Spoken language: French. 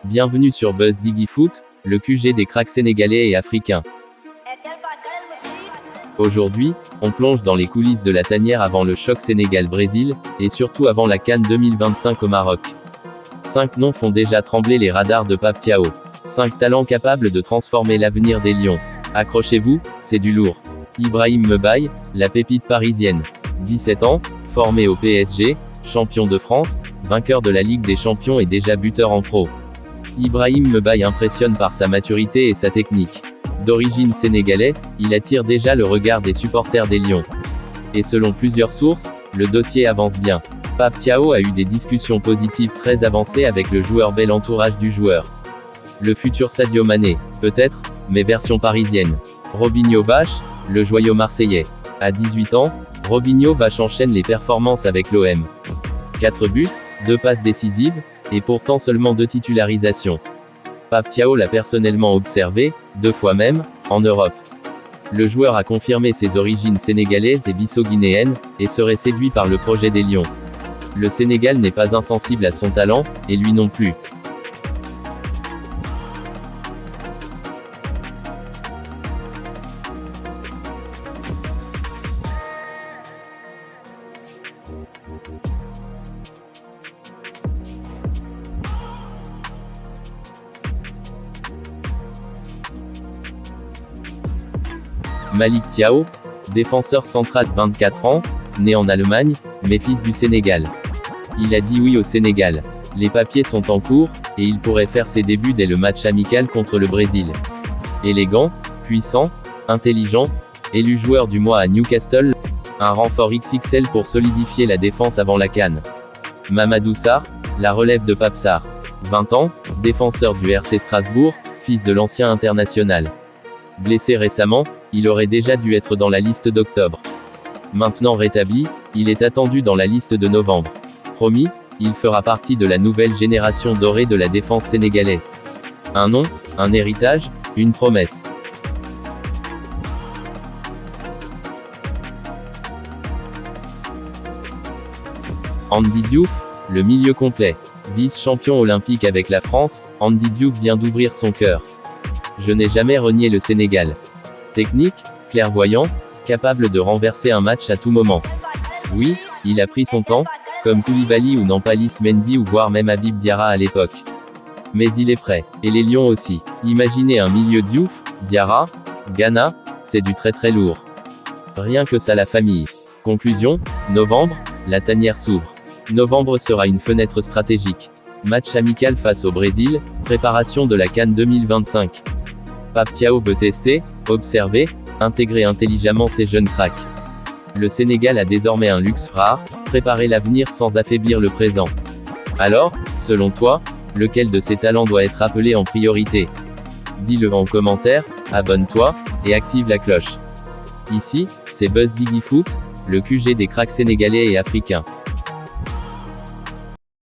Bienvenue sur Buzz DigiFoot, le QG des cracks sénégalais et africains. Aujourd'hui, on plonge dans les coulisses de la tanière avant le choc Sénégal-Brésil, et surtout avant la CAN 2025 au Maroc. 5 noms font déjà trembler les radars de Pape Thiaw. 5 talents capables de transformer l'avenir des Lions. Accrochez-vous, c'est du lourd. Ibrahim Mbaye, la pépite parisienne. 17 ans, formé au PSG, champion de France, vainqueur de la Ligue des Champions et déjà buteur en pro. Ibrahim Mbaye impressionne par sa maturité et sa technique. D'origine sénégalais, il attire déjà le regard des supporters des Lions. Et selon plusieurs sources, le dossier avance bien. Pape Thiaw a eu des discussions positives très avancées avec le joueur bel entourage du joueur. Le futur Sadio Mané, peut-être, mais version parisienne. Robinho Vache, le joyau marseillais. À 18 ans, Robinho Vache enchaîne les performances avec l'OM. 4 buts, 2 passes décisives, et pourtant seulement 2 titularisations. Pape Thiaw l'a personnellement observé, 2 fois même, en Europe. Le joueur a confirmé ses origines sénégalaises et bisso-guinéennes, et serait séduit par le projet des Lions. Le Sénégal n'est pas insensible à son talent, et lui non plus. Malick Thiaw, défenseur central 24 ans, né en Allemagne, mais fils du Sénégal. Il a dit oui au Sénégal. Les papiers sont en cours, et il pourrait faire ses débuts dès le match amical contre le Brésil. Élégant, puissant, intelligent, élu joueur du mois à Newcastle, un renfort XXL pour solidifier la défense avant la CAN. Mamadou Sarr, la relève de Pape Sarr. 20 ans, défenseur du RC Strasbourg, fils de l'ancien international. Blessé récemment, il aurait déjà dû être dans la liste d'octobre. Maintenant rétabli, il est attendu dans la liste de novembre. Promis, il fera partie de la nouvelle génération dorée de la défense sénégalaise. Un nom, un héritage, une promesse. Andy Diouf, le milieu complet. Vice-champion olympique avec la France, Andy Diouf vient d'ouvrir son cœur. Je n'ai jamais renié le Sénégal. Technique, clairvoyant, capable de renverser un match à tout moment. Oui, il a pris son temps, comme Koulibaly ou Nampalys Mendy ou voire même Habib Diarra à l'époque. Mais il est prêt, et les Lions aussi. Imaginez un milieu Diouf, Diarra, Ghana, c'est du très très lourd. Rien que ça la famille. Conclusion, novembre, la tanière s'ouvre. Novembre sera une fenêtre stratégique. Match amical face au Brésil, préparation de la CAN 2025. Pape Thiaw veut tester, observer, intégrer intelligemment ces jeunes cracks. Le Sénégal a désormais un luxe rare, préparer l'avenir sans affaiblir le présent. Alors, selon toi, lequel de ces talents doit être appelé en priorité? Dis-le en commentaire, abonne-toi, et active la cloche. Ici, c'est Buzz DigiFoot, le QG des cracks sénégalais et africains.